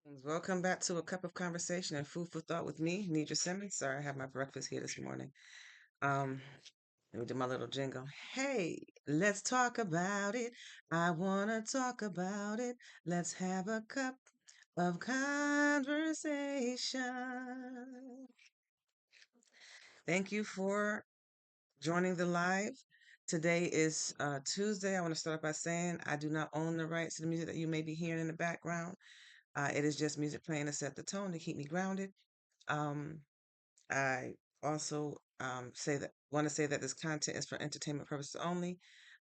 Welcome back to A Cup of Conversation and Food for Thought with me, Nidra Simmons. Sorry, I have my breakfast here this morning. Um, Let me do my little jingle. Hey, let's talk about it. I wanna talk about it. Let's have a cup of conversation. Thank you for joining the live. Today is Tuesday. I want to start off by saying I do not own the rights to the music that you may be hearing in the background. It is just music playing to set the tone to keep me grounded. Um, I also want to say that this content is for entertainment purposes only.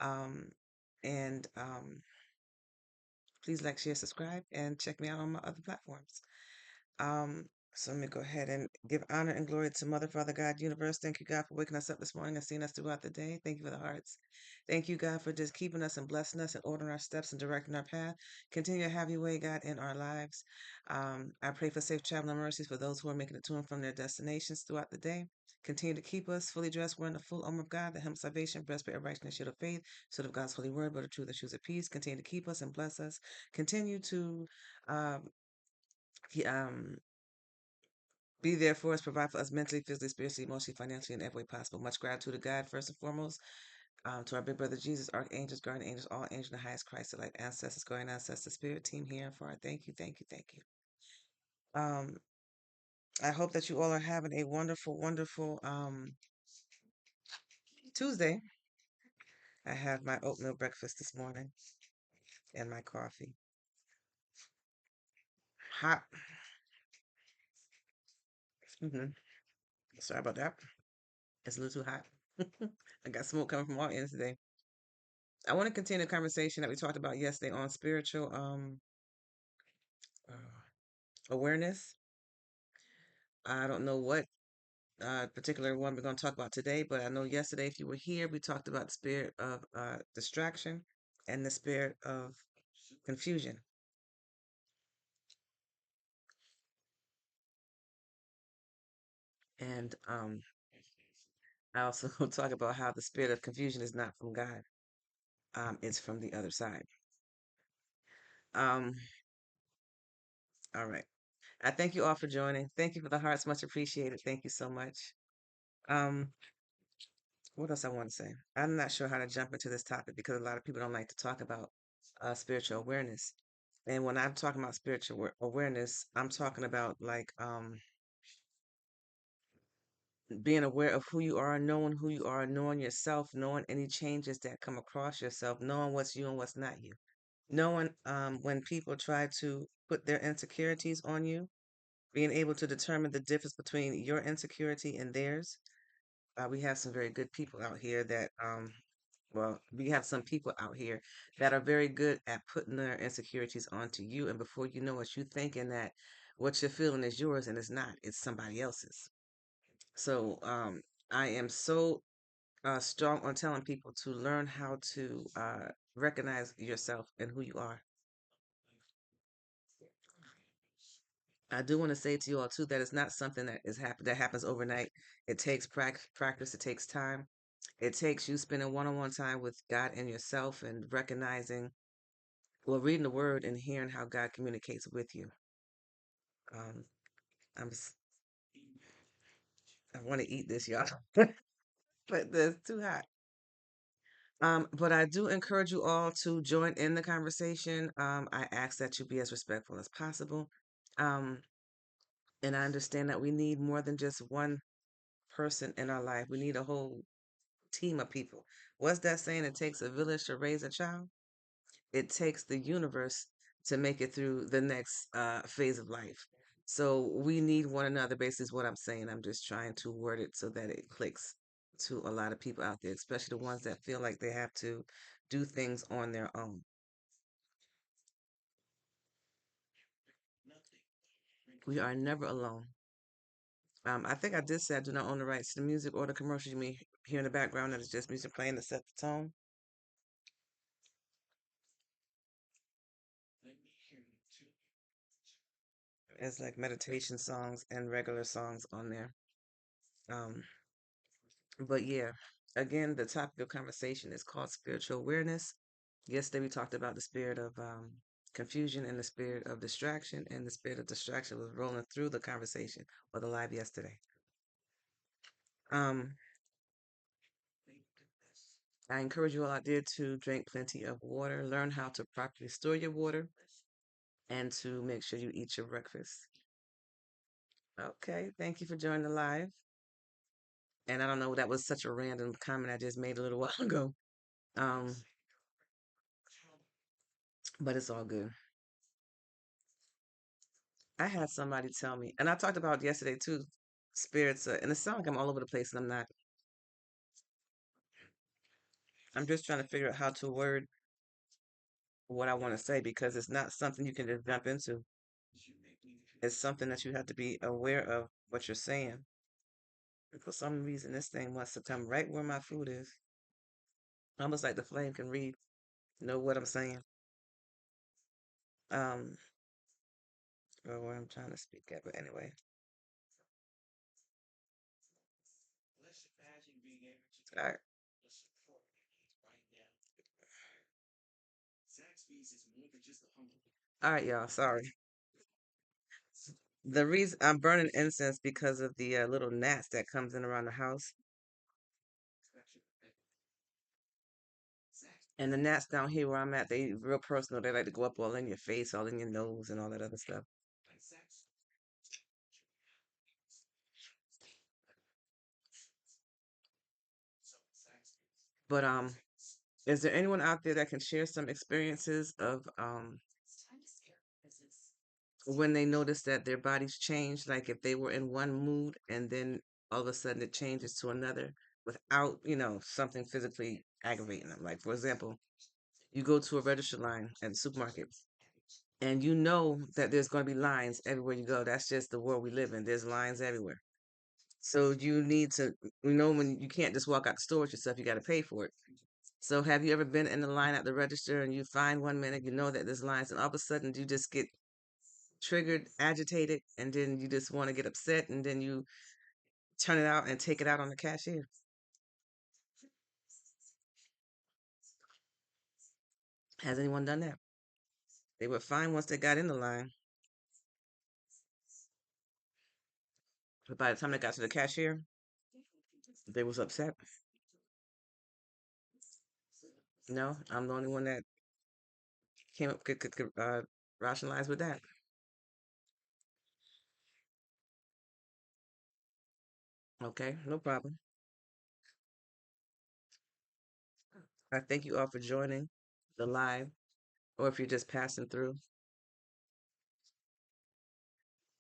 Um, and please like, share, subscribe, and check me out on my other platforms. Um, so let me go ahead and give honor and glory to Mother, Father, God, Universe. Thank you, God, for waking us up this morning and seeing us throughout the day. Thank you for the hearts. Thank you, God, for just keeping us and blessing us and ordering our steps and directing our path. Continue to have your way, God, in our lives. I pray for safe travel and mercies for those who are making it to and from their destinations throughout the day. Continue to keep us fully dressed, wearing the full armor of God, the helmet of salvation, breastplate of righteousness, shield of faith, sword of God's holy word, but the truth, the shoes of peace. Continue to keep us and bless us. Continue to um, um, be there for us, provide for us mentally, physically, spiritually, emotionally, financially, in every way possible. Much gratitude to God, first and foremost, to our big brother Jesus, archangels, guardian angels, all angels in the highest Christ, the light ancestors, guardian ancestors, spirit team here and for our thank you, thank you, thank you. Um, I hope that you all are having a wonderful, wonderful Tuesday. I had my oatmeal breakfast this morning and my coffee. Hot. hmm Sorry about that. It's a little too hot. I got smoke coming from all ends today. I want to continue the conversation that we talked about yesterday on spiritual uh, awareness. I don't know what particular one we're going to talk about today, but I know yesterday, if you were here, we talked about the spirit of distraction and the spirit of confusion. And I also talk about how the spirit of confusion is not from God, it's from the other side. Um, all right. I thank you all for joining. Thank you for the hearts, much appreciated. Thank you so much. Um, what else I want to say? I'm not sure how to jump into this topic because a lot of people don't like to talk about spiritual awareness. And when I'm talking about spiritual awareness, I'm talking about like being aware of who you are, knowing who you are, knowing yourself, knowing any changes that come across yourself, knowing what's you and what's not you. Knowing when people try to put their insecurities on you, being able to determine the difference between your insecurity and theirs. We have some very good people out here that well, we have some people out here that are very good at putting their insecurities onto you, and before you know it, you thinking that what you're feeling is yours, and it's not. It's somebody else's. So, I am so strong on telling people to learn how to recognize yourself and who you are. I do want to say to you all too that it's not something that happens overnight. It takes practice. It takes time. It takes you spending one-on-one time with God and yourself and recognizing, well, reading the word and hearing how God communicates with you. Um, I'm s- I want to eat this, y'all, but it's too hot. But I do encourage you all to join in the conversation. I ask that you be as respectful as possible. Um, and I understand that we need more than just one person in our life. We need a whole team of people. What's that saying? It takes a village to raise a child. It takes the universe to make it through the next phase of life. So we need one another, basically, is what I'm saying. I'm just trying to word it so that it clicks to a lot of people out there, especially the ones that feel like they have to do things on their own. We are never alone. I think I did say I do not own the rights to the music or the commercials you may hear in the background. That is just music playing to set the tone. It's like meditation songs and regular songs on there. Um, but yeah, again, the topic of conversation is called spiritual awareness. Yesterday we talked about the spirit of confusion and the spirit of distraction, and the spirit of distraction was rolling through the conversation or the live yesterday. Um, I encourage you all out there to drink plenty of water, learn how to properly store your water, and to make sure you eat your breakfast. Okay, thank you for joining the live. And I don't know, that was such a random comment I just made a little while ago. Um, but it's all good. I had somebody tell me, and I talked about it yesterday too, spirits, and it sounds like I'm all over the place, and I'm not. I'm just trying to figure out how to word what I want to say because it's not something you can just jump into. It's something that you have to be aware of what you're saying. And for some reason, this thing wants to come right where my food is. Almost like the flame can read, know what I'm saying. Um, or what I'm trying to speak at. But anyway, all right, all right, y'all. Sorry. The reason I'm burning incense because of the little gnats that comes in around the house, and the gnats down here where I'm at, they real personal. They like to go up all in your face, all in your nose, and all that other stuff. But is there anyone out there that can share some experiences of when they notice that their bodies change, like if they were in one mood and then all of a sudden it changes to another without, something physically aggravating them. Like for example, you go to a register line at the supermarket and you know that there's going to be lines everywhere you go. That's just the world we live in. There's lines everywhere. So you need to, when you can't just walk out the store with yourself, you got to pay for it. So have you ever been in the line at the register and you find 1 minute, you know that there's lines, and all of a sudden you just get triggered, agitated, and then you just want to get upset, and then you turn it out and take it out on the cashier? Has anyone done that? They were fine once they got in the line, but by the time they got to the cashier, they was upset. No, I'm the only one that came up could rationalize with that. Okay, no problem. I thank you all for joining the live, or if you're just passing through.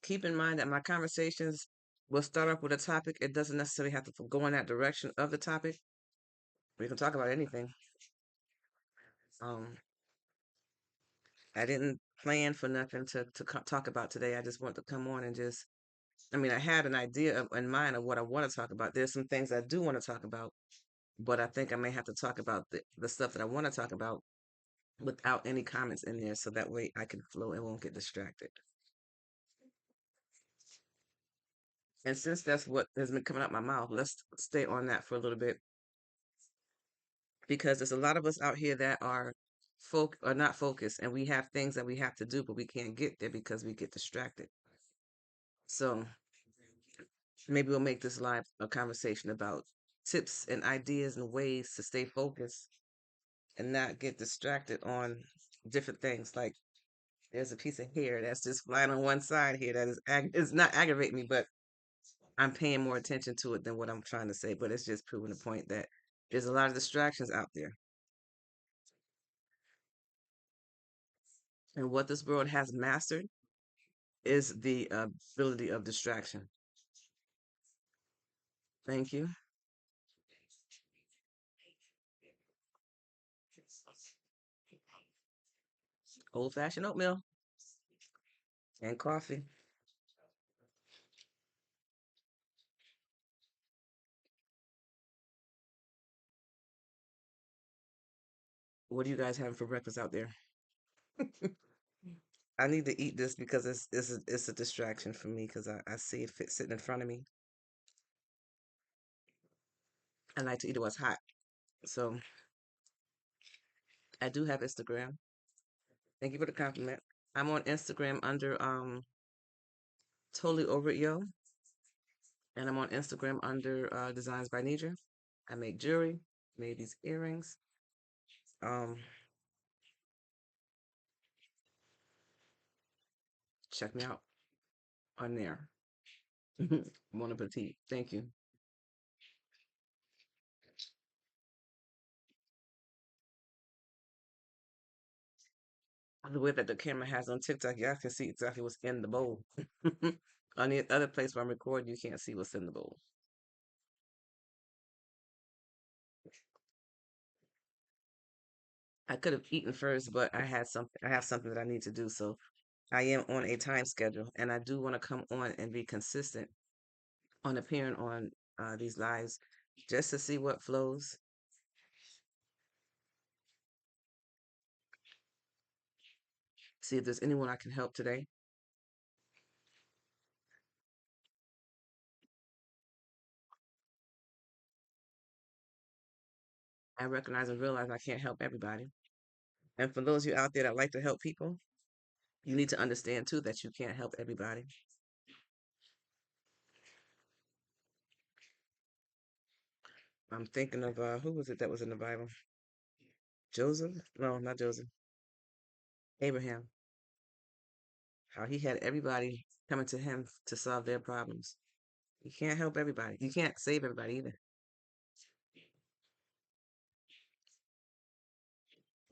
Keep in mind that my conversations will start off with a topic. It doesn't necessarily have to go in that direction of the topic. We can talk about anything. Um, I didn't plan for nothing to talk about today. I just want to come on and just, I mean, I had an idea in mind of what I want to talk about. There's some things I do want to talk about, but I think I may have to talk about the stuff that I want to talk about without any comments in there so that way I can flow and won't get distracted. And since that's what has been coming out my mouth, let's stay on that for a little bit because there's a lot of us out here that are not focused and we have things that we have to do, but we can't get there because we get distracted. So maybe we'll make this live a conversation about tips and ideas and ways to stay focused and not get distracted on different things. Like there's a piece of hair that's just flying on one side here that is not aggravating me, but I'm paying more attention to it than what I'm trying to say. But it's just proving the point that there's a lot of distractions out there. And what this world has mastered is the ability of distraction. Thank you. Old fashioned oatmeal and coffee. What are you guys having for breakfast out there? I need to eat this because it's a distraction for me because I see it sitting in front of me. I like to eat it what's hot. So I do have Instagram. Thank you for the compliment. I'm on Instagram under Totally Over It Yo, and I'm on Instagram under Designs by Nidra. I make jewelry, made these earrings. Um, Check me out on there. Bon appetit. Thank you. The way that the camera has on TikTok, y'all can see exactly what's in the bowl. On the other place where I'm recording, you can't see what's in the bowl. I could have eaten first, but I had something. I have something that I need to do, so I am on a time schedule, and I do want to come on and be consistent on appearing on these lives, just to see what flows. See if there's anyone I can help today. I recognize and realize I can't help everybody, and for those of you out there that like to help people, you need to understand too that you can't help everybody. I'm thinking of who was it that was in the Bible? Joseph? No, not Joseph. Abraham. How he had everybody coming to him to solve their problems. You can't help everybody. You can't save everybody either.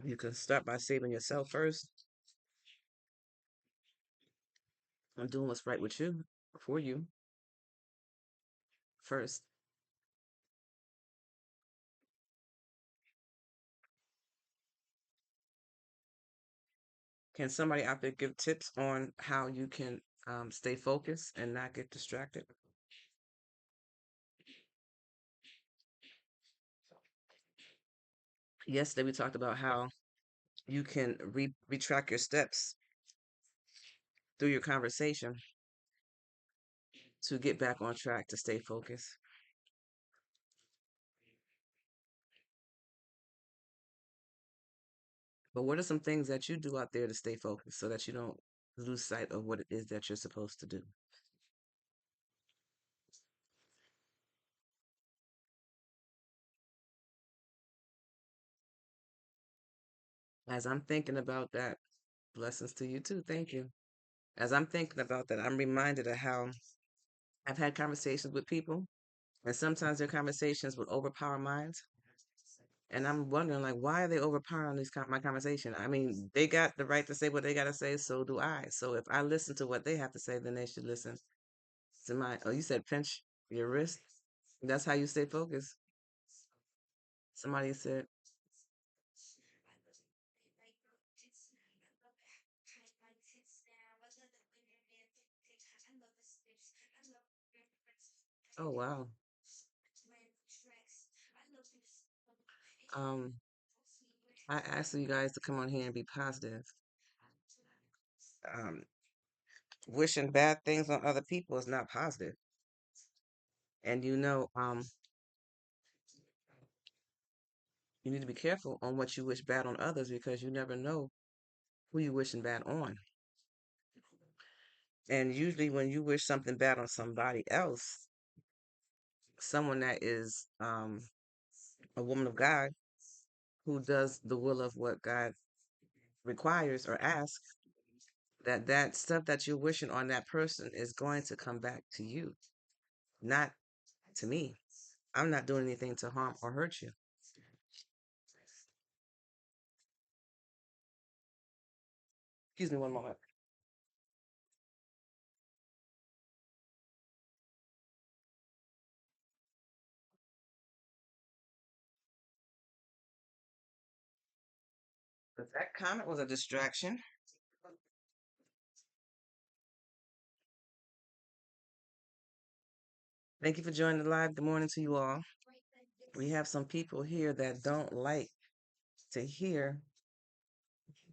You can start by saving yourself first and doing what's right with you, for you first. Can somebody out there give tips on how you can stay focused and not get distracted? Yesterday we talked about how you can retrack your steps through your conversation to get back on track to stay focused. But what are some things that you do out there to stay focused so that you don't lose sight of what it is that you're supposed to do? As I'm thinking about that, blessings to you too. Thank you. As I'm thinking about that, I'm reminded of how I've had conversations with people, and sometimes their conversations would overpower mine. And I'm wondering, like, why are they overpowering my conversation? I mean, they got the right to say what they got to say, so do I. So if I listen to what they have to say, then they should listen to mine. Oh, you said pinch your wrist. That's how you stay focused. Somebody said, "Oh wow." Um, I asked you guys to come on here and be positive. Um, Wishing bad things on other people is not positive. And you need to be careful on what you wish bad on others because you never know who you wishing bad on. And usually, when you wish something bad on somebody else, someone that is a woman of God who does the will of what God requires or asks, that stuff that you're wishing on that person is going to come back to you, not to me. I'm not doing anything to harm or hurt you. Excuse me one moment. But that comment was a distraction. Thank you for joining the live. Good morning to you all. We have some people here that don't like to hear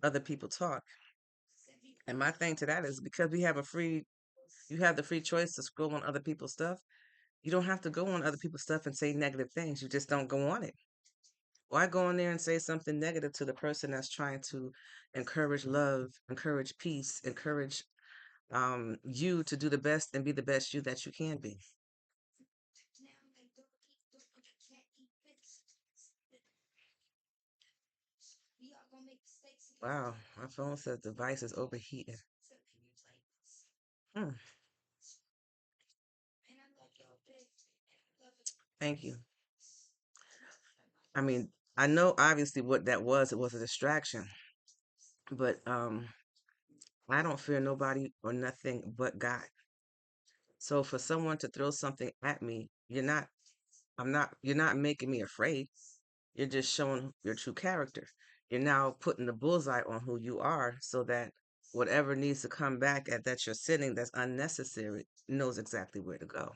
other people talk. And my thing to that is because you have the free choice to scroll on other people's stuff. You don't have to go on other people's stuff and say negative things. You just don't go on it. Why go in there and say something negative to the person that's trying to encourage love, encourage peace, encourage you to do the best and be the best you that you can be? Wow, my phone says device is overheating. Hmm, thank you. I mean, I know obviously what that was. It was a distraction, but I don't fear nobody or nothing but God. So for someone to throw something at me, you're not making me afraid. You're just showing your true character. You're now putting the bullseye on who you are so that whatever needs to come back at that you're sitting that's unnecessary knows exactly where to go.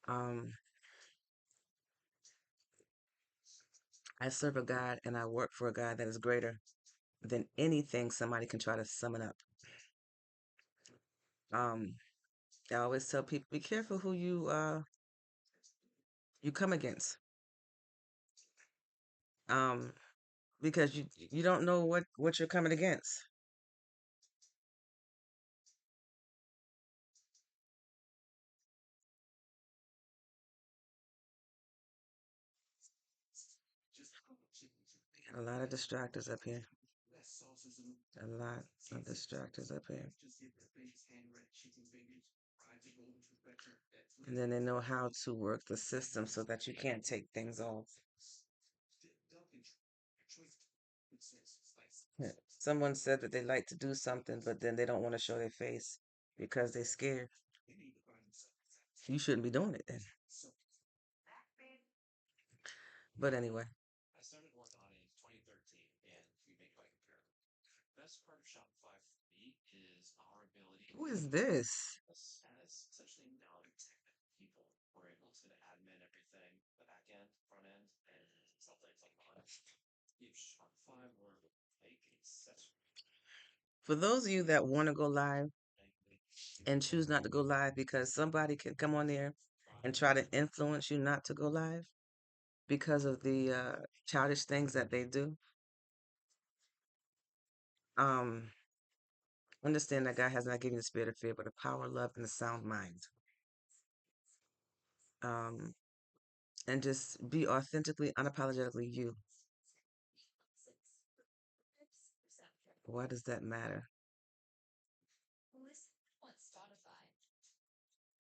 Um, I serve a God and I work for a God that is greater than anything somebody can try to summon up. Um, I always tell people be careful who you come against. Um, because you don't know what you're coming against. A lot of distractors up here. A lot of distractors up here. And then they know how to work the system so that you can't take things off. Yeah. Someone said that they like to do something, but then they don't want to show their face because they're scared. You shouldn't be doing it then. But anyway, who is this? For those of you that want to go live and choose not to go live because somebody can come on there and try to influence you not to go live because of the childish things that they do, um, understand that God has not given you the spirit of fear, but a power, love, and a sound mind. Um, and just be authentically, unapologetically you. Why does that matter?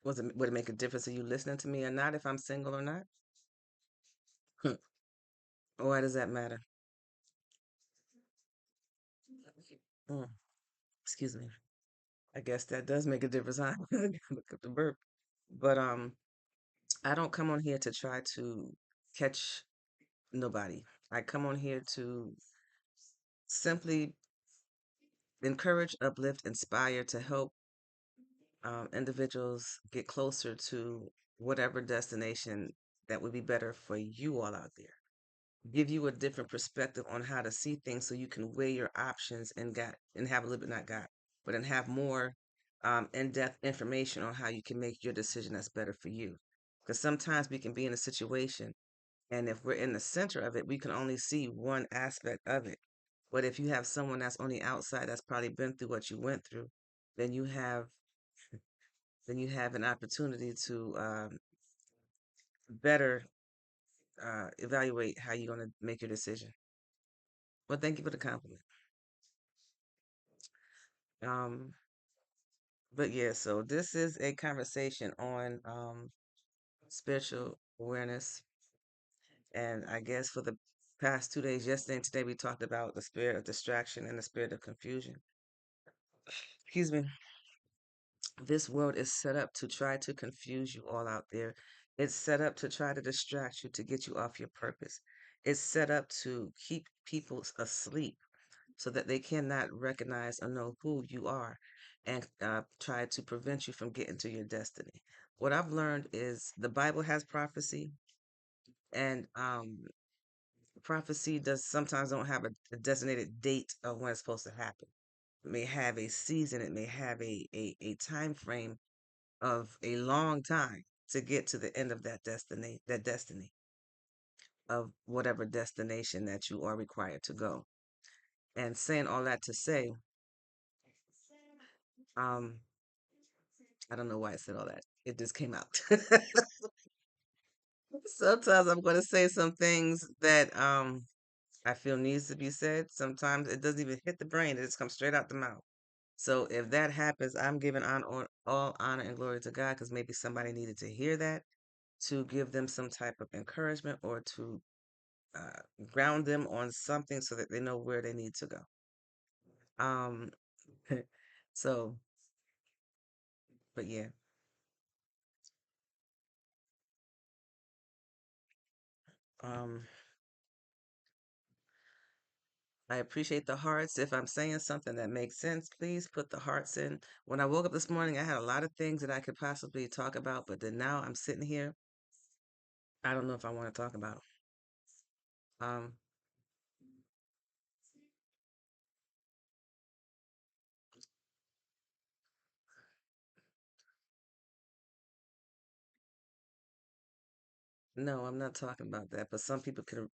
Would it make a difference if you listening to me or not if I'm single or not? Why does that matter? Mm, excuse me. I guess that does make a difference, huh? Look at the burp. But I don't come on here to try to catch nobody. I come on here to simply encourage, uplift, inspire to help individuals get closer to whatever destination that would be better for you all out there. Give you a different perspective on how to see things so you can weigh your options and have a little bit not got, but and have more in-depth information on how you can make your decision that's better for you. Because sometimes we can be in a situation and if we're in the center of it, we can only see one aspect of it. But if you have someone that's on the outside that's probably been through what you went through, then you have an opportunity to better evaluate how you're going to make your decision. Well, thank you for the compliment. Um, but yeah, so this is a conversation on spiritual awareness, and I guess for the past 2 days, yesterday and today, we talked about the spirit of distraction and the spirit of confusion. Excuse me. This world is set up to try to confuse you all out there. It's set up to try to distract you to get you off your purpose. It's set up to keep people asleep so that they cannot recognize or know who you are and try to prevent you from getting to your destiny. What I've learned is the Bible has prophecy, and prophecy does sometimes don't have a designated date of when it's supposed to happen. It may have a season, it may have a time frame of a long time to get to the end of that destiny. of whatever destination that you are required to go. And saying all that to say, um, I don't know why I said all that. It just came out. Sometimes I'm going to say some things that I feel needs to be said. Sometimes it doesn't even hit the brain; it just comes straight out the mouth. So if that happens, I'm giving all honor and glory to God because maybe somebody needed to hear that to give them some type of encouragement or to uh, ground them on something so that they know where they need to go. Um, so, but yeah, um, I appreciate the hearts. If I'm saying something that makes sense, please put the hearts in. When I woke up this morning, I had a lot of things that I could possibly talk about, but then now I'm sitting here. I don't know if I want to talk about 'em. No, I'm not talking about that. But some people can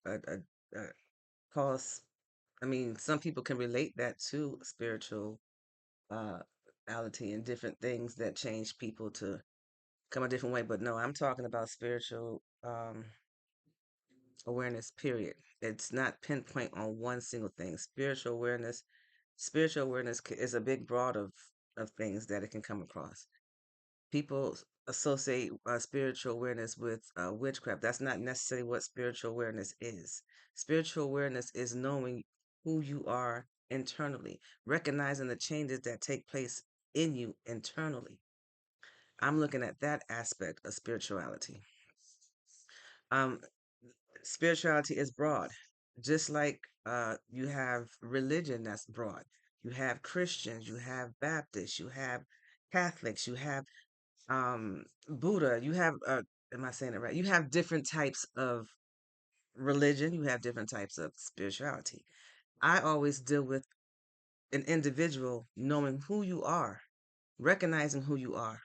cause. I mean, some people can relate that to spiritual uh, ality and different things that change people to come a different way. But no, I'm talking about spiritual awareness. Period. It's not pinpoint on one single thing. Spiritual awareness is a big broad of things that it can come across. People associate spiritual awareness with witchcraft. That's not necessarily what spiritual awareness is. Spiritual awareness is knowing who you are internally, recognizing the changes that take place in you internally. I'm looking at that aspect of spirituality. Um, Spirituality is broad, just like you have religion that's broad. You have Christians, you have Baptists, you have Catholics, you have Buddha, you have am I saying it right? You have different types of religion, you have different types of spirituality. I always deal with an individual knowing who you are, recognizing who you are,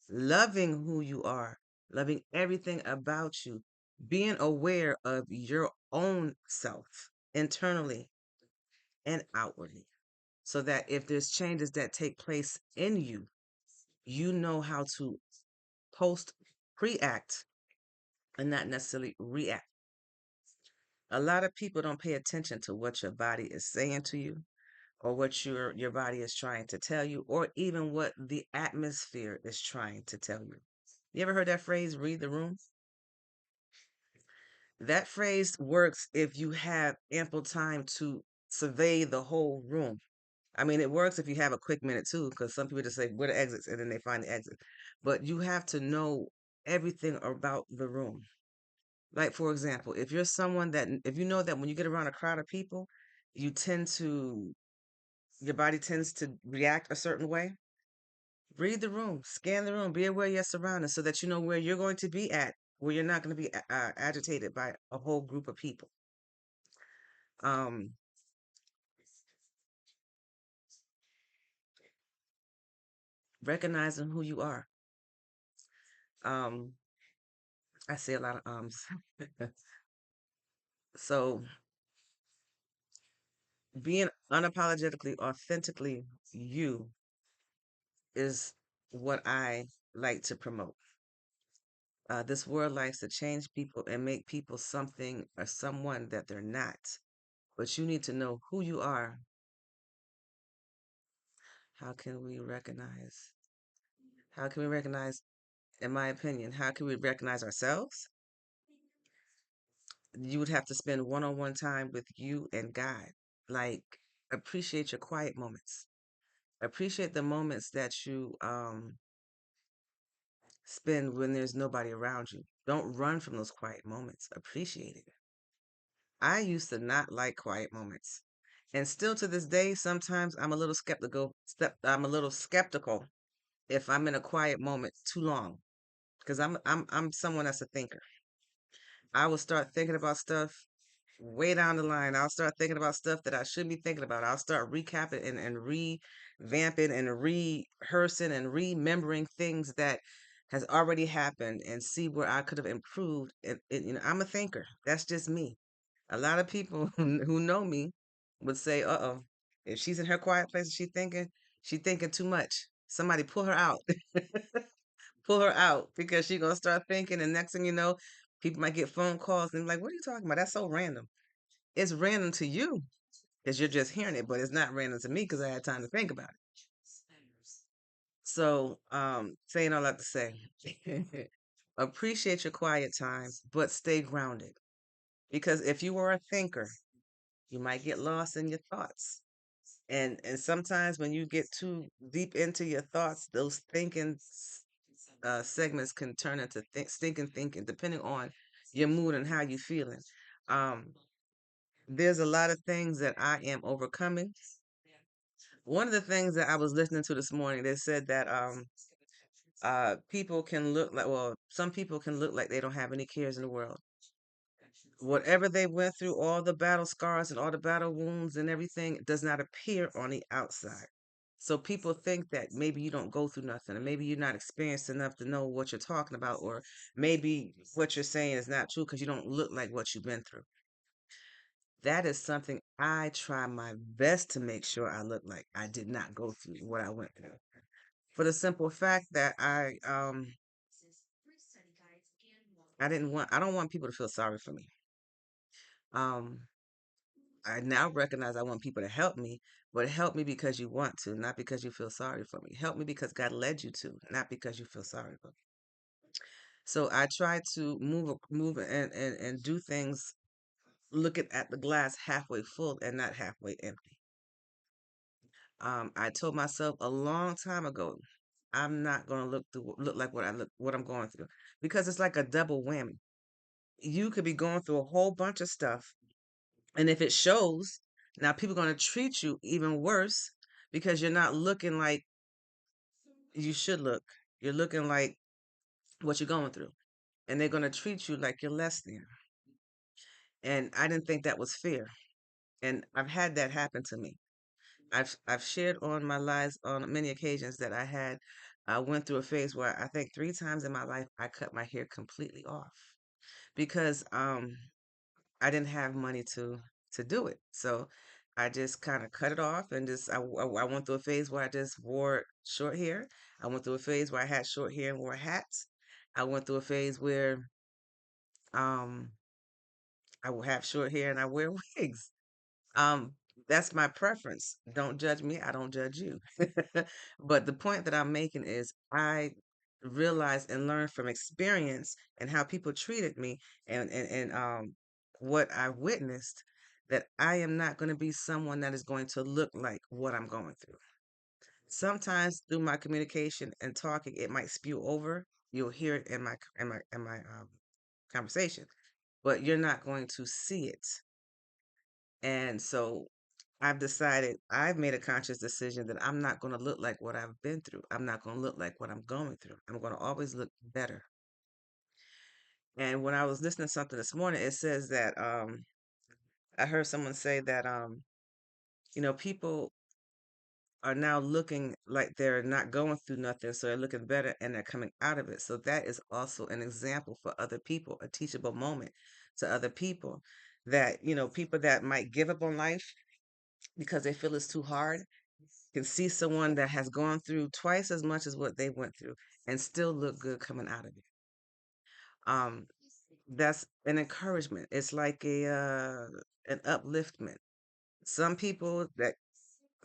loving who you are, loving everything about you, being aware of your own self internally and outwardly, so that if there's changes that take place in you, you know how to post preact and not necessarily react. A lot of people don't pay attention to what your body is saying to you or what your body is trying to tell you or even what the atmosphere is trying to tell you. You ever heard that phrase, read the room? That phrase works if you have ample time to survey the whole room. I mean, it works if you have a quick minute too, because some people just say, where the exits? And then they find the exit. But you have to know everything about the room. Like, for example, if you're someone that, if you know that when you get around a crowd of people, you tend to, your body tends to react a certain way, read the room, scan the room, be aware of your surroundings so that you know where you're going to be at, where you're not going to be agitated by a whole group of people. Um, Recognizing who you are. Um, I say a lot of ums. So being unapologetically, authentically you is what I like to promote. This world likes to change people and make people something or someone that they're not. But you need to know who you are. How can we recognize? How can we recognize, in my opinion, how can we recognize ourselves? You would have to spend one on one time with you and God. Like, appreciate your quiet moments. Appreciate the moments that you spend when there's nobody around you. Don't run from those quiet moments. Appreciate it. I used to not like quiet moments. And still to this day, sometimes I'm a little skeptical if I'm in a quiet moment too long. Because I'm someone that's a thinker. I will start thinking about stuff way down the line. I'll start thinking about stuff that I shouldn't be thinking about. I'll start recapping and revamping and rehearsing and remembering things that has already happened and see where I could have improved. I'm a thinker. That's just me. A lot of people who know me would say, "Uh-oh, if she's in her quiet place and she's thinking too much. Somebody pull her out, pull her out because she's gonna start thinking." And next thing you know, people might get phone calls and be like, "What are you talking about? That's so random." It's random to you because you're just hearing it, but it's not random to me because I had time to think about it. So, saying all that to say, appreciate your quiet time, but stay grounded. Because if you were a thinker, you might get lost in your thoughts. And sometimes when you get too deep into your thoughts, those segments can turn into stinking thinking, depending on your mood and how you're feeling. Um, there's a lot of things that I am overcoming. One of the things that I was listening to this morning, they said that people can look like, well, some people can look like they don't have any cares in the world. Whatever they went through, all the battle scars and all the battle wounds and everything does not appear on the outside. So people think that maybe you don't go through nothing, and maybe you're not experienced enough to know what you're talking about, or maybe what you're saying is not true because you don't look like what you've been through. That is something I try my best to make sure I look like. I did not go through what I went through. For the simple fact that I don't want people to feel sorry for me. Um I now recognize I want people to help me, but help me because you want to, not because you feel sorry for me. Help me because God led you to, not because you feel sorry for me. So I try to move and do things looking at the glass halfway full and not halfway empty. I told myself a long time ago, I'm not going to look like what I'm going through because it's like a double whammy. You could be going through a whole bunch of stuff, and if it shows, now people are going to treat you even worse because you're not looking like you should look. You're looking like what you're going through, and they're going to treat you like you're less than. And I didn't think that was fair. And I've had that happen to me. I've shared on my lives on many occasions that I went through a phase where I think 3 times in my life I cut my hair completely off because I didn't have money to do it. So I just kind of cut it off and I went through a phase where I just wore short hair. I went through a phase where I had short hair and wore hats. I went through a phase where um I will have short hair and I wear wigs. Um, that's my preference. Don't judge me. I don't judge you. But the point that I'm making is I realized and learned from experience and how people treated me and what I witnessed that I am not going to be someone that is going to look like what I'm going through. Sometimes through my communication and talking, it might spew over. You'll hear it in my conversation, but you're not going to see it. And so I've made a conscious decision that I'm not going to look like what I've been through. I'm not going to look like what I'm going through. I'm going to always look better. And when I was listening to something this morning, it says that I heard someone say that people are now looking like they're not going through nothing, so they're looking better and they're coming out of it. So that is also an example for other people, a teachable moment to other people that, people that might give up on life because they feel it's too hard can see someone that has gone through twice as much as what they went through and still look good coming out of it. Um, that's an encouragement. It's like an upliftment. Some people that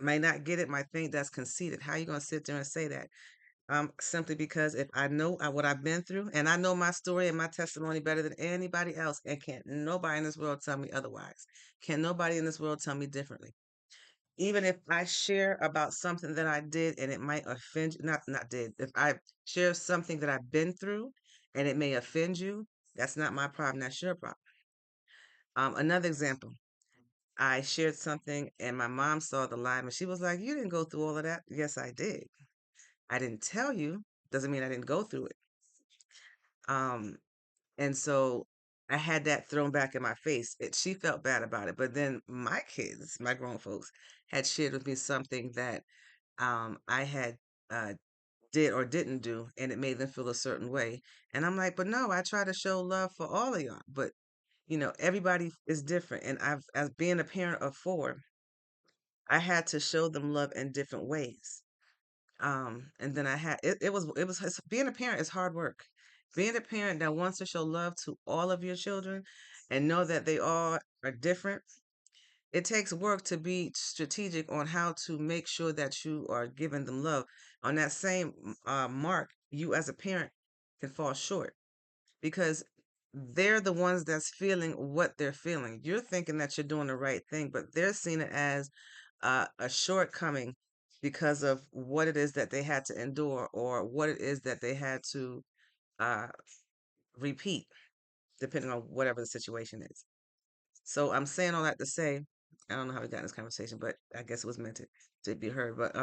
may not get it might think that's conceited. How you gonna sit there and say that? Simply because if I know what I've been through and I know my story and my testimony better than anybody else, and can't nobody in this world tell me otherwise. Can nobody in this world tell me differently? Even if I share about something that I did and it might offend you, not did, if I share something that I've been through and it may offend you, that's not my problem, that's your problem. Another example, I shared something and my mom saw the live and she was like, "You didn't go through all of that." Yes, I did. I didn't tell you, doesn't mean I didn't go through it. Um, and so I had that thrown back in my face. She felt bad about it. But then my kids, my grown folks, had shared with me something that I had uh, did or didn't do, and it made them feel a certain way. And I'm like, but no, I try to show love for all of y'all. But everybody is different. And as being a parent of four, I had to show them love in different ways. And then being a parent is hard work. Being a parent that wants to show love to all of your children and know that they all are different, it takes work to be strategic on how to make sure that you are giving them love. On that same mark, you as a parent can fall short because they're the ones that's feeling what they're feeling. You're thinking that you're doing the right thing, but they're seeing it as a shortcoming because of what it is that they had to endure or what it is that they had to uh, repeat, depending on whatever the situation is. So I'm saying all that to say, I don't know how we got in this conversation, but I guess it was meant to be heard. But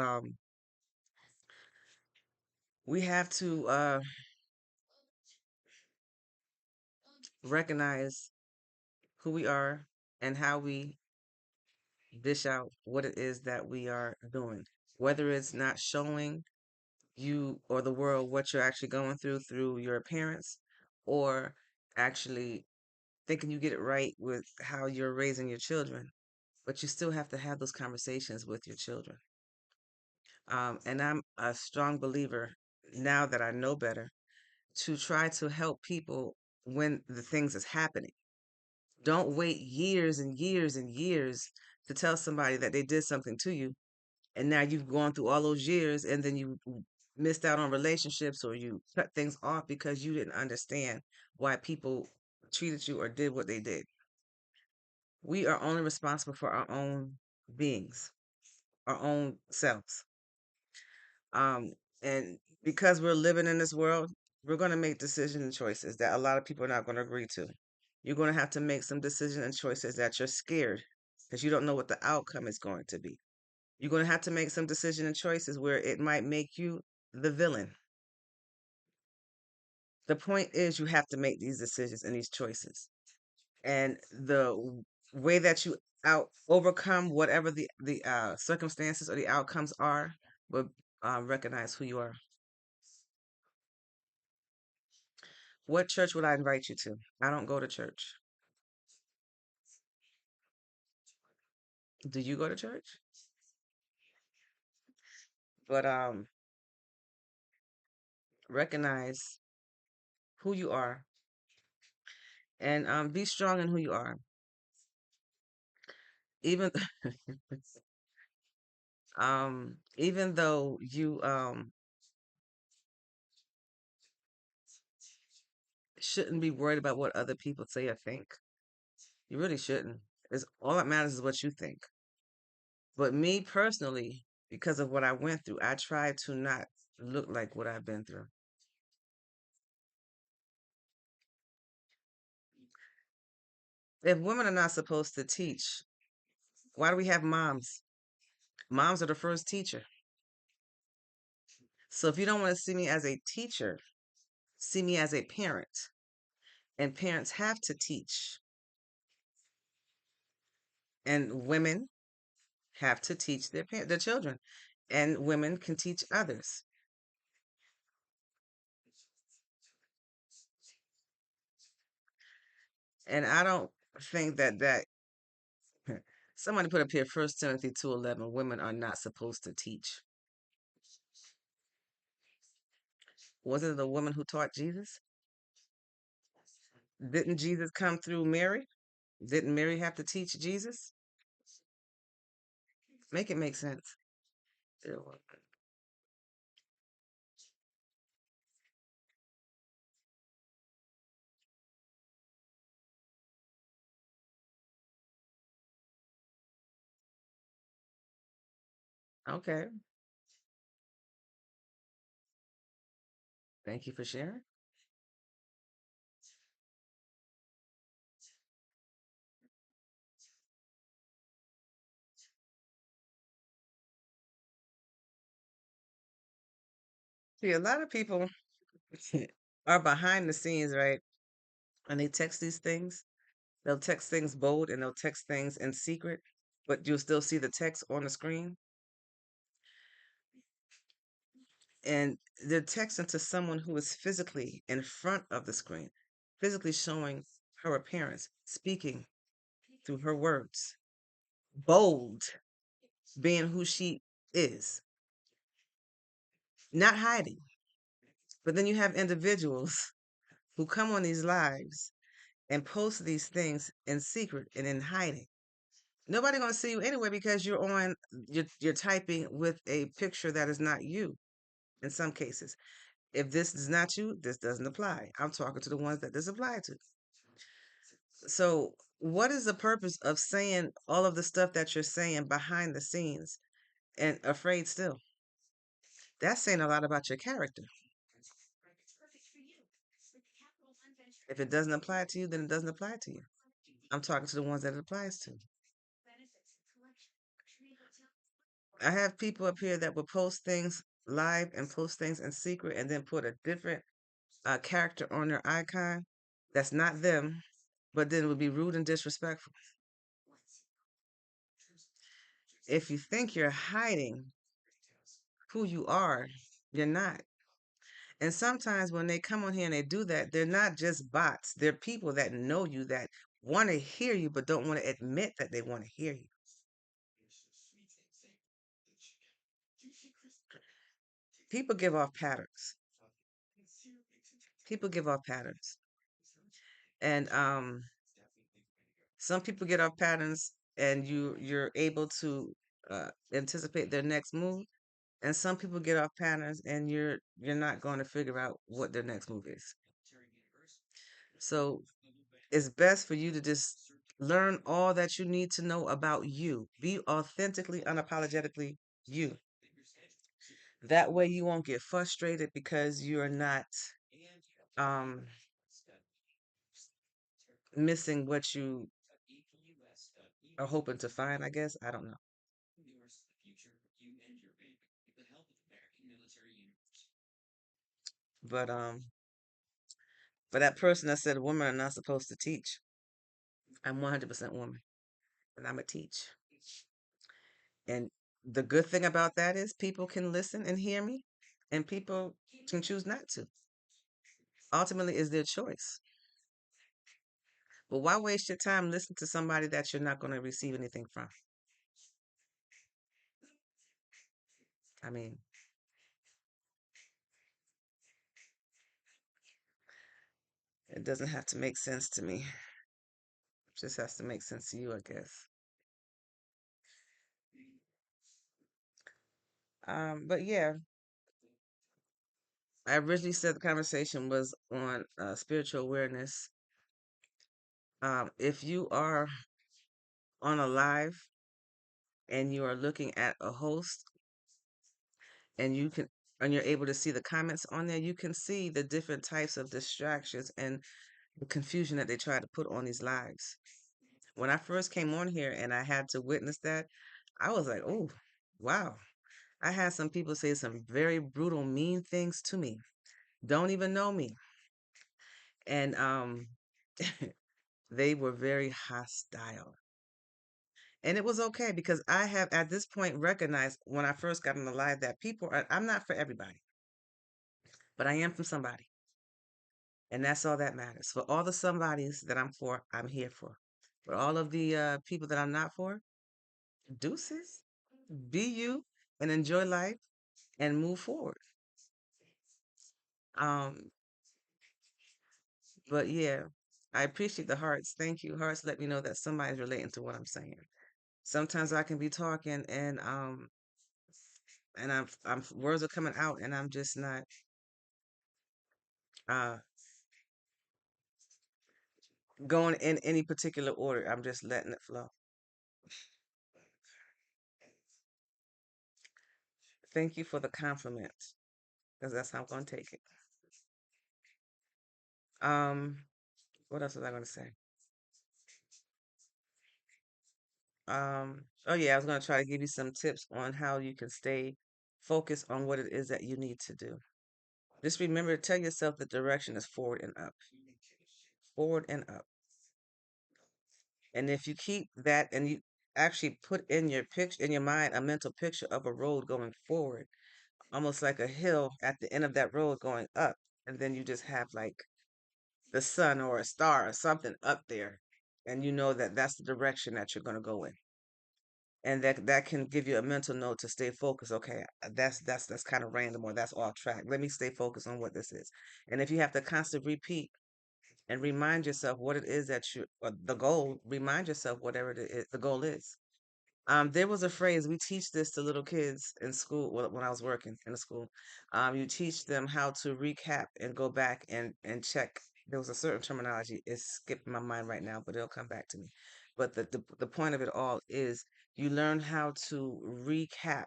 we have to recognize who we are and how we dish out what it is that we are doing, whether it's not showing you or the world what you're actually going through your parents, or actually thinking you get it right with how you're raising your children. But you still have to have those conversations with your children. And I'm a strong believer, now that I know better, to try to help people when the things is happening. Don't wait years and years and years to tell somebody that they did something to you, and now you've gone through all those years and then you missed out on relationships or you cut things off because you didn't understand why people treated you or did what they did. We are only responsible for our own beings, our own selves. Um, and because we're living in this world, we're going to make decisions and choices that a lot of people are not going to agree to. You're going to have to make some decisions and choices that you're scared because you don't know what the outcome is going to be. You're going to have to make some decisions and choices where it might make you the villain. The point is, you have to make these decisions and these choices. And the way that you overcome whatever the circumstances or the outcomes are, will recognize who you are. What church would I invite you to? I don't go to church. Do you go to church? But recognize who you are and be strong in who you are. Even even though you shouldn't be worried about what other people say or think. You really shouldn't. It's all that matters is what you think. But me personally, because of what I went through, I try to not look like what I've been through. If women are not supposed to teach, why do we have moms? Moms are the first teacher. So if you don't want to see me as a teacher, see me as a parent. And parents have to teach. And women have to teach their children. And women can teach others. And I don't think that somebody put up here 1 Timothy 2:11, women are not supposed to teach. Was it the woman who taught Jesus? Didn't Jesus come through Mary? Didn't Mary have to teach Jesus? Make it make sense. Okay. Thank you for sharing. See, a lot of people are behind the scenes, right? And they text these things. They'll text things bold and they'll text things in secret, but you'll still see the text on the screen. and they're texting to someone who is physically in front of the screen, physically showing her appearance, speaking through her words, bold, being who she is, not hiding. But then you have individuals who come on these lives and post these things in secret and in hiding. Nobody gonna see you anyway because you're typing with a picture that is not you in some cases. If this is not you, this doesn't apply. I'm talking to the ones that this apply to. So what is the purpose of saying all of the stuff that you're saying behind the scenes and afraid still? That's saying a lot about your character. If it doesn't apply to you, then it doesn't apply to you. I'm talking to the ones that it applies to. I have people up here that will post things live and post things in secret and then put a different character on their icon that's not them, but then it would be rude and disrespectful. If you think you're hiding who you are, you're not. And sometimes when they come on here and they do that, they're not just bots. They're people that know you that want to hear you but don't want to admit that they want to hear you. People give off patterns. People give off patterns. And some people get off patterns and you're able to anticipate their next move. And some people get off patterns and you're not going to figure out what their next move is. So it's best for you to just learn all that you need to know about you. Be authentically, unapologetically you. That way you won't get frustrated because you're not um, missing what you are hoping to find, I guess. I don't know. But for that person that said women are not supposed to teach, I'm 100% woman, and I'm a teach. And the good thing about that is people can listen and hear me, and people can choose not to. Ultimately, is their choice. But why waste your time listening to somebody that you're not going to receive anything from? I mean, it doesn't have to make sense to me. It just has to make sense to you, I guess. But yeah, I originally said the conversation was on spiritual awareness. If you are on a live and you are looking at a host and you can and you're able to see the comments on there, you can see the different types of distractions and the confusion that they try to put on these lives. When I first came on here and I had to witness that, I was like, oh, wow. I had some people say some very brutal, mean things to me. Don't even know me. And they were very hostile. And it was okay because I have at this point recognized when I first got in the live that I'm not for everybody, but I am from somebody. And that's all that matters. For all the somebodies that I'm for, I'm here for. For all of the people that I'm not for, deuces, be you and enjoy life and move forward. Um, but yeah, I appreciate the hearts. Thank you. Hearts let me know that somebody's relating to what I'm saying. Sometimes I can be talking and I'm words are coming out and I'm just not uh going in any particular order. I'm just letting it flow. Thank you for the compliment because that's how I'm going to take it. Um, what else was I going to say? Oh yeah, I was going to try to give you some tips on how you can stay focused on what it is that you need to do. Just remember to tell yourself the direction is forward and up, forward and up. And if you keep that and you actually put in your mind a mental picture of a road going forward, almost like a hill at the end of that road going up, and then you just have like the sun or a star or something up there, and you know that that's the direction that you're going to go in, and that can give you a mental note to stay focused. Okay, that's kind of random, or that's off track. Let me stay focused on what this is. And if you have to constantly repeat and remind yourself what it is that you, or the goal, remind yourself whatever it is, the goal is. There was a phrase, we teach this to little kids in school, well, when I was working in a school. You teach them how to recap and go back and check. There was a certain terminology. It's skipping my mind right now, but it'll come back to me. But the point of it all is you learn how to recap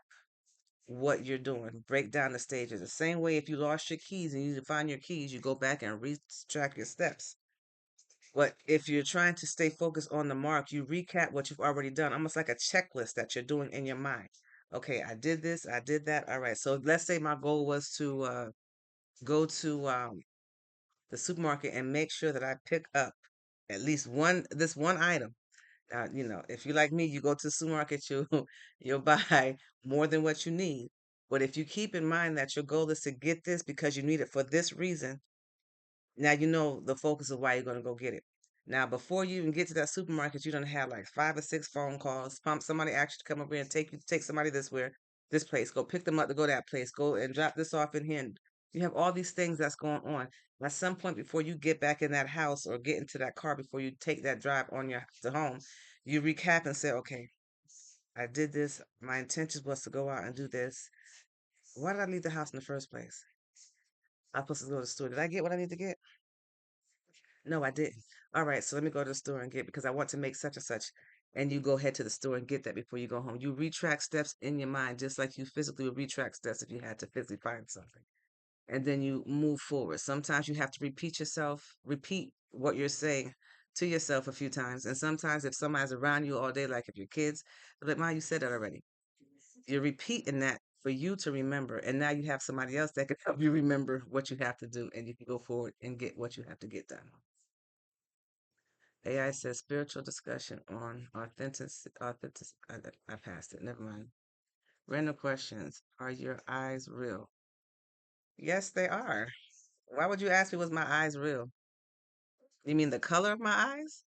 what you're doing, break down the stages. The same way if you lost your keys and you need to find your keys, you go back and retrack your steps. But if you're trying to stay focused on the mark, you recap what you've already done, almost like a checklist that you're doing in your mind. Okay, I did this, I did that. All right. So let's say my goal was to go to the supermarket and make sure that I pick up at least this one item. If you're like me, you go to the supermarket, you'll buy more than what you need. But if you keep in mind that your goal is to get this because you need it for this reason, now you know the focus of why you're going to go get it. Now, before you even get to that supermarket, you don't have like 5 or 6 phone calls. Somebody asked you to come over here and take somebody this place. Go pick them up to go that place. Go and drop this off in here. And you have all these things that's going on. At some point, before you get back in that house or get into that car, before you take that drive on your to home, you recap and say, okay, I did this. My intention was to go out and do this. Why did I leave the house in the first place? I was supposed to go to the store. Did I get what I need to get? No, I didn't. All right, so let me go to the store and get because I want to make such and such. And you go head to the store and get that before you go home. You retract steps in your mind, just like you physically would retract steps if you had to physically find something. And then you move forward. Sometimes you have to repeat what you're saying to yourself a few times. And sometimes if somebody's around you all day, like if your kids, they're like, "Mom, you said that already." You're repeating that for you to remember. And now you have somebody else that can help you remember what you have to do, and you can go forward and get what you have to get done. AI says spiritual discussion on I passed it. Never mind. Random questions. Are your eyes real? Yes, they are. Why would you ask me, was my eyes real? You mean the color of my eyes?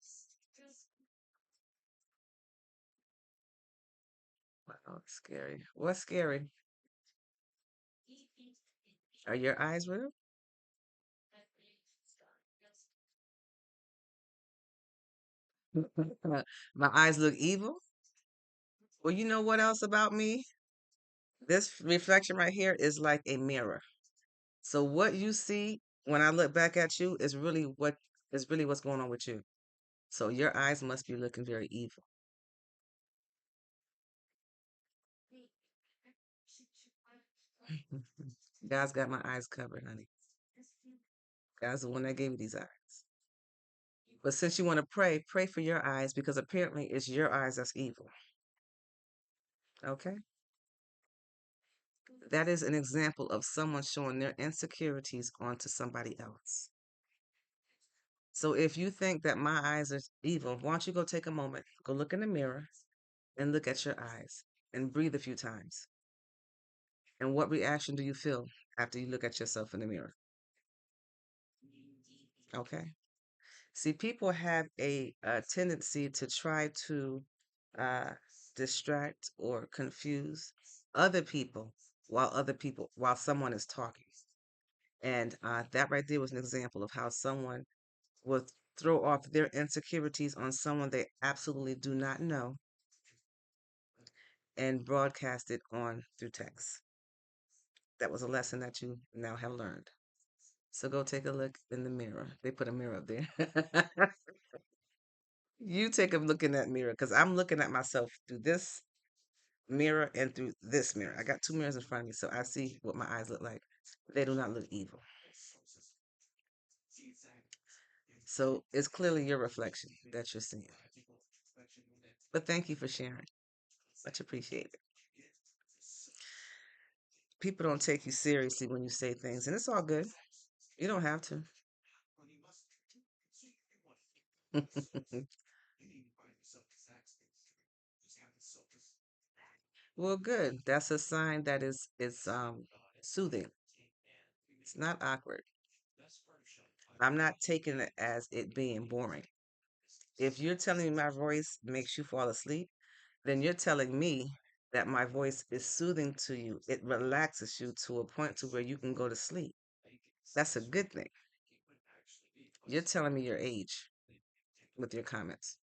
Oh, scary. What's scary? Are your eyes real? My eyes look evil? Well, you know what else about me? This reflection right here is like a mirror. So what you see when I look back at you is really what's going on with you. So your eyes must be looking very evil. God's got my eyes covered, honey. God's the one that gave me these eyes. But since you want to pray, pray for your eyes because apparently it's your eyes that's evil. Okay? That is an example of someone showing their insecurities onto somebody else. So if you think that my eyes are evil, why don't you go take a moment, go look in the mirror and look at your eyes and breathe a few times. And what reaction do you feel after you look at yourself in the mirror? Okay? See, people have a tendency to try to uh, distract or confuse other people while someone is talking. And that right there was an example of how someone will throw off their insecurities on someone they absolutely do not know and broadcast it on through text. That was a lesson that you now have learned. So go take a look in the mirror. They put a mirror up there. You take a look in that mirror because I'm looking at myself through this mirror and through this mirror. I got two mirrors in front of me, so I see what my eyes look like. They do not look evil. So it's clearly your reflection that you're seeing. But thank you for sharing. Much appreciated. People don't take you seriously when you say things, and it's all good. You don't have to. Well, good. That's a sign that is it's soothing. It's not awkward. I'm not taking it as it being boring. If you're telling me my voice makes you fall asleep, then you're telling me that my voice is soothing to you. It relaxes you to a point to where you can go to sleep. That's a good thing. You're telling me your age with your comments.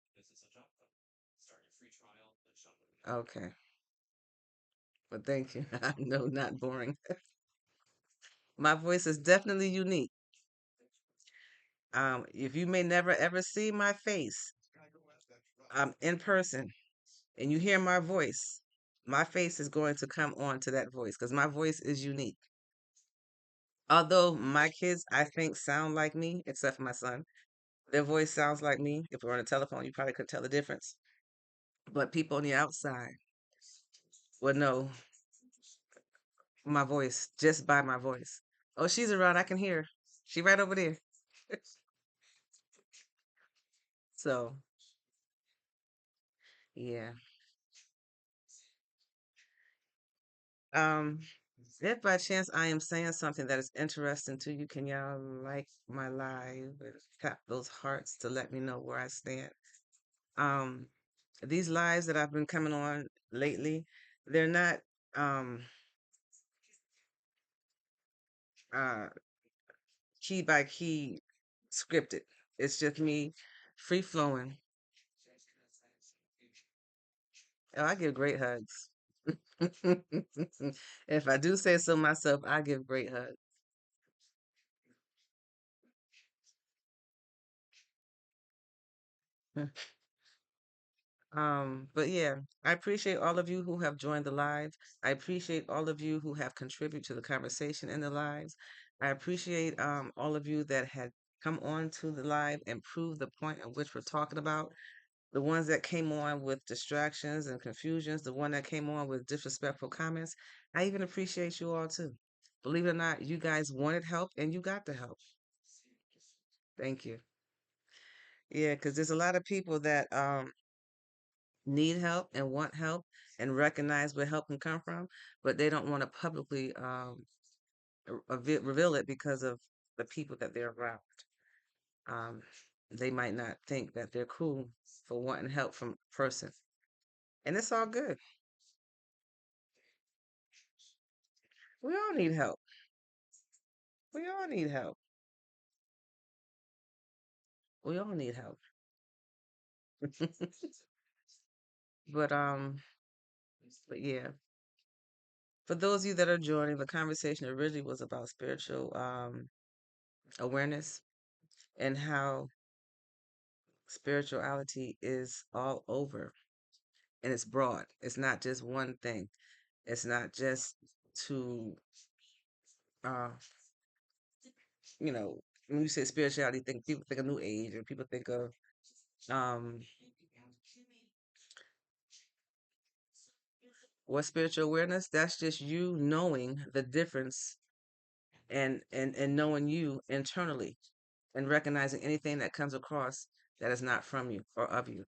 Okay. But thank you. No, not boring. My voice is definitely unique. If you may never ever see my face in person and you hear my face is going to come on to that voice because my voice is unique. Although my kids, I think, sound like me, except for my son. Their voice sounds like me. If we're on a telephone, you probably could tell the difference. But people on the outside would know my voice just by my voice. Oh, she's around. I can hear her. She right over there. So, yeah. Um, if by chance I am saying something that is interesting to you, can y'all like my live and tap those hearts to let me know where I stand? Um, these lives that I've been coming on lately, they're not um uh key by key scripted. It's just me free flowing. Oh, I give great hugs. If I do say so myself, I give great hugs. But yeah, I appreciate all of you who have joined the live. I appreciate all of you who have contributed to the conversation in the lives. I appreciate all of you that had come on to the live and proved the point of which we're talking about. The ones that came on with distractions and confusions, the one that came on with disrespectful comments. I even appreciate you all too. Believe it or not, you guys wanted help and you got the help. Thank you. Yeah, because there's a lot of people that need help and want help and recognize where help can come from, but they don't want to publicly reveal it because of the people that they're around. Um, they might not think that they're cool for wanting help from a person, and it's all good. We all need help. We all need help. We all need help. but but yeah, for those of you that are joining, the conversation originally was about spiritual awareness and how spirituality is all over and it's broad. It's not just one thing. It's not just to uh you know, when you say spirituality, think people think of new age or people think of um what spiritual awareness? That's just you knowing the difference and knowing you internally and recognizing anything that comes across that is not from you or of you.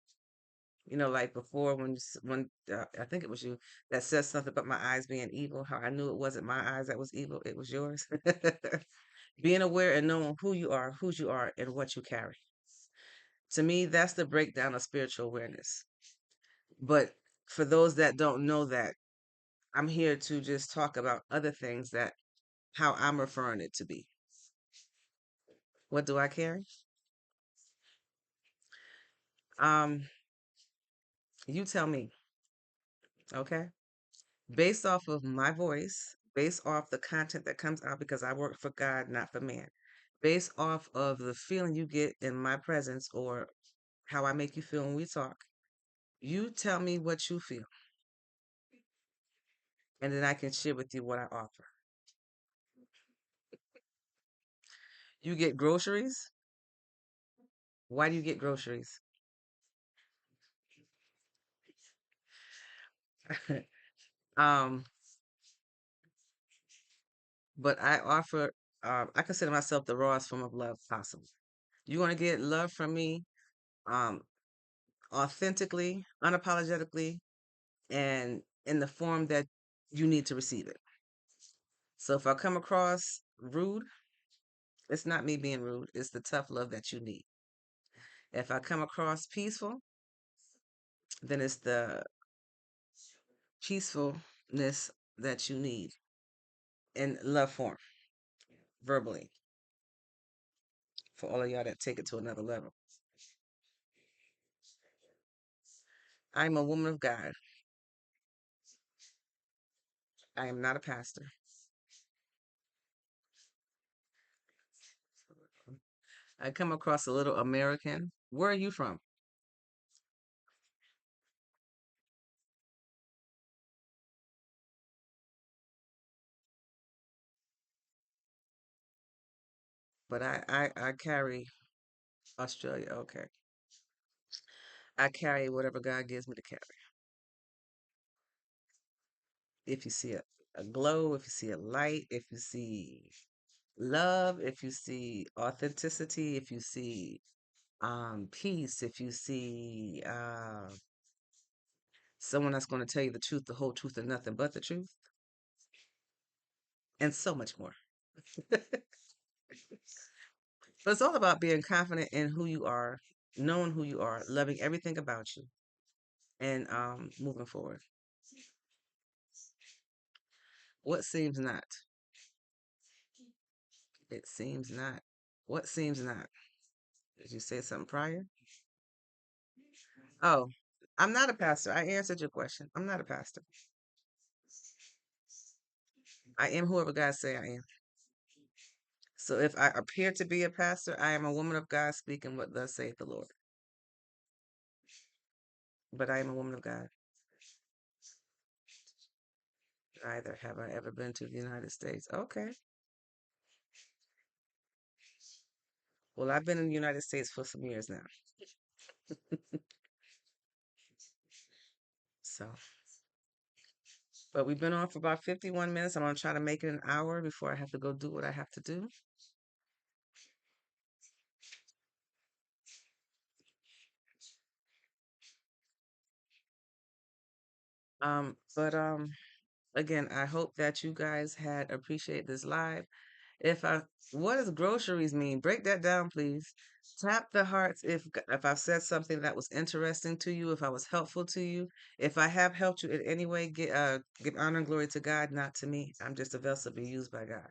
You know, like before when when I think it was you that said something about my eyes being evil. How I knew it wasn't my eyes that was evil; it was yours. Being aware and knowing who you are, whose you are, and what you carry. To me, that's the breakdown of spiritual awareness. But for those that don't know that, I'm here to just talk about other things that how I'm referring it to be. What do I carry? Um, you tell me, okay? Based off of my voice, based off the content that comes out because I work for God, not for man. Based off of the feeling you get in my presence or how I make you feel when we talk, you tell me what you feel, and then I can share with you what I offer. You get groceries. Why do you get groceries? um, but I offer. I consider myself the rawest form of love possible. You want to get love from me, um, authentically, unapologetically, and in the form that you need to receive it. So if I come across rude, it's not me being rude, it's the tough love that you need. If I come across peaceful, then it's the peacefulness that you need in love form, verbally, for all of y'all that take it to another level. I'm a woman of God. I am not a pastor. I come across a little American. Where are you from? But I carry Australia. Okay. I carry whatever God gives me to carry. If you see a glow, if you see a light, if you see love, if you see authenticity, if you see peace, if you see someone that's going to tell you the truth, the whole truth, and nothing but the truth, and so much more. But it's all about being confident in who you are, knowing who you are, loving everything about you, and moving forward. What seems not? It seems not. What seems not? Did you say something prior? Oh, I'm not a pastor. I answered your question. I'm not a pastor. I am whoever God say I am. So if I appear to be a pastor, I am a woman of God speaking what thus saith the Lord. But I am a woman of God. Neither have I ever been to the United States. Okay. Well, I've been in the United States for some years now. So, but we've been on for about 51 minutes. I'm going to try to make it an hour before I have to go do what I have to do. But again, I hope that you guys had appreciated this live. If I, what does groceries mean? Break that down, please. Tap the hearts if I've said something that was interesting to you, if I was helpful to you, if I have helped you in any way, give honor and glory to God, not to me. I'm just a vessel to be used by God.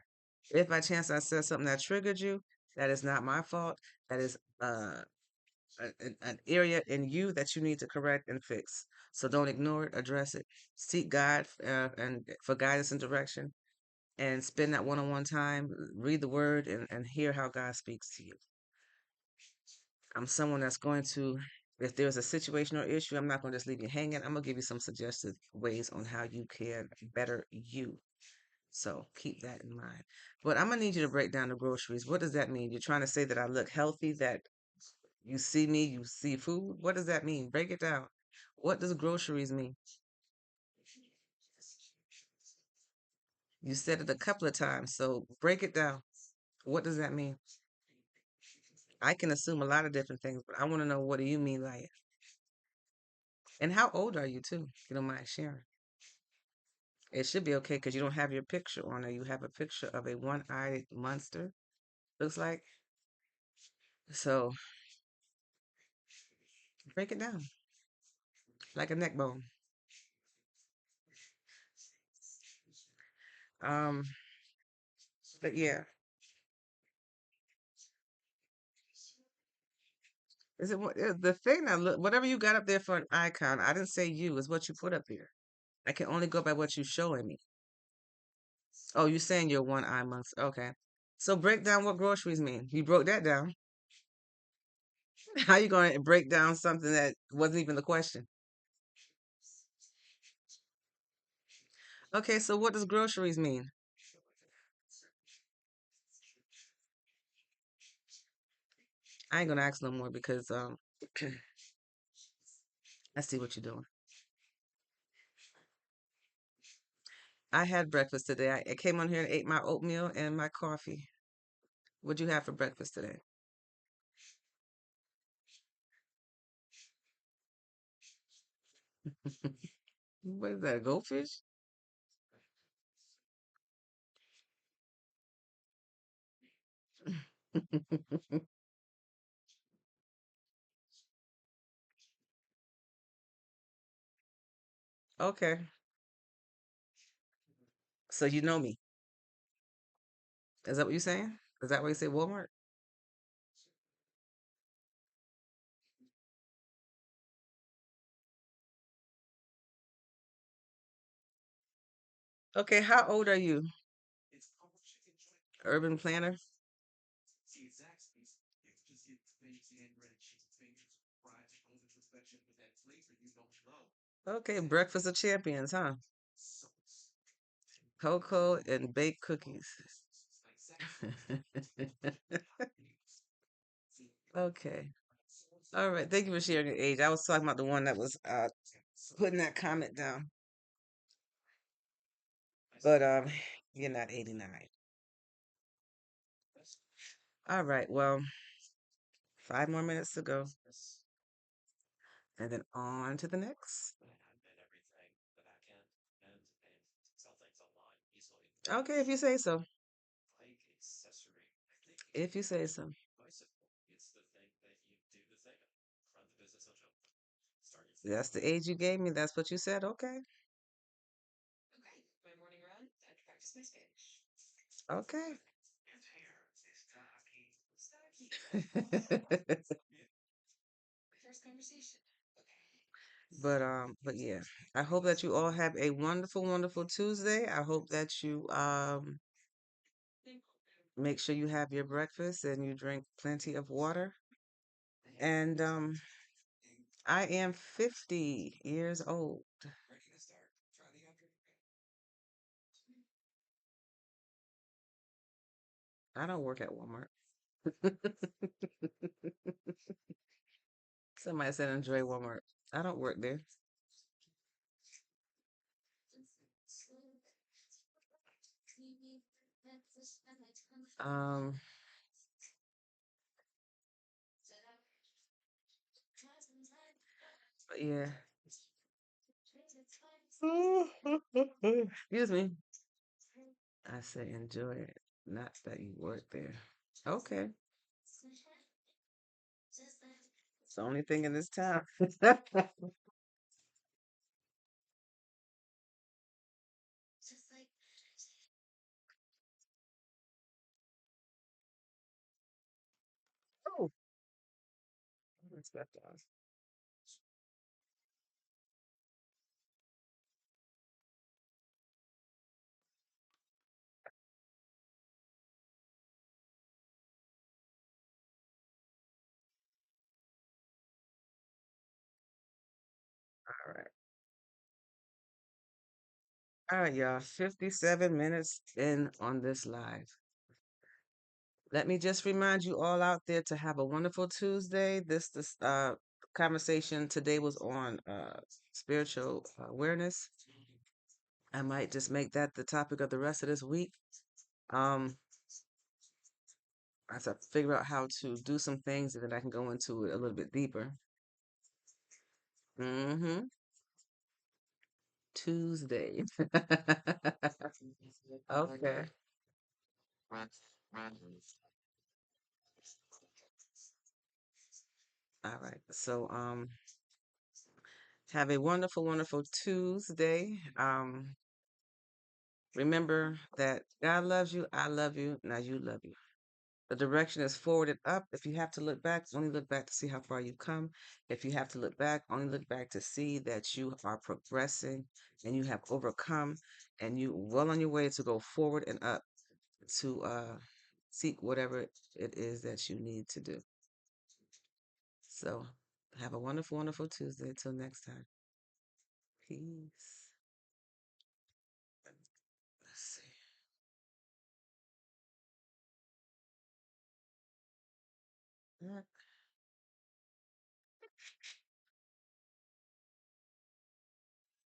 If by chance I said something that triggered you, that is not my fault. That is an area in you that you need to correct and fix. So don't ignore it, address it. Seek God and for guidance and direction, and spend that one-on-one time, read the word, and hear how God speaks to you. I'm someone that's going to, if there's a situation or issue, I'm not going to just leave you hanging. I'm going to give you some suggested ways on how you can better you. So keep that in mind. But I'm going to need you to break down the groceries. What does that mean? You're trying to say that I look healthy, that you see me, you see food? What does that mean? Break it down. What does groceries mean? You said it a couple of times, so break it down. What does that mean? I can assume a lot of different things, but I want to know, what do you mean by it? And how old are you too, if you don't mind sharing? It should be okay because you don't have your picture on there. You have a picture of a one-eyed monster, looks like. So break it down like a neck bone. Um, but yeah, is it the thing that look, whatever you got up there for an icon? I didn't say you, is what you put up there. I can only go by what you're showing me. Oh, you're saying you're one-eye monster. Okay. So break down what groceries mean. You broke that down. How you going to break down something that wasn't even the question? Okay, so what does groceries mean? I ain't gonna ask no more because I see what you're doing. I had breakfast today. I came on here and ate my oatmeal and my coffee. What'd you have for breakfast today? What is that, a goldfish? Okay. So you know me. Is that what you're saying? Is that why you say Walmart? Okay, how old are you? Urban planner? Okay, breakfast of champions, huh? Cocoa and baked cookies. Okay. All right. Thank you for sharing your age. I was talking about the one that was putting that comment down. But you're not 89. All right. Well, 5 more minutes to go. And then on to the next. Okay, if you say so. If you say so. That's the age you gave me. That's what you said. Okay. Okay. But yeah, I hope that you all have a wonderful, wonderful Tuesday. I hope that you make sure you have your breakfast and you drink plenty of water. And I am 50 years old. I don't work at Walmart. Somebody said enjoy Walmart. I don't work there. Um, but yeah. Excuse me. I say enjoy it, not that you work there. Okay. It's the only thing in this town. Oh, that's that dog. All right. All right, y'all. 57 minutes in on this live. Let me just remind you all out there to have a wonderful Tuesday. This conversation today was on spiritual awareness. I might just make that the topic of the rest of this week. Um, as I figure out how to do some things, and then I can go into it a little bit deeper. Mm-hmm. Tuesday. Okay. All right. So have a wonderful, wonderful Tuesday. Remember that God loves you, I love you, now you love you. The direction is forward and up. If you have to look back, only look back to see how far you've come. If you have to look back, only look back to see that you are progressing and you have overcome and you well on your way to go forward and up to seek whatever it is that you need to do. So have a wonderful, wonderful Tuesday. Till next time. Peace. Let's see.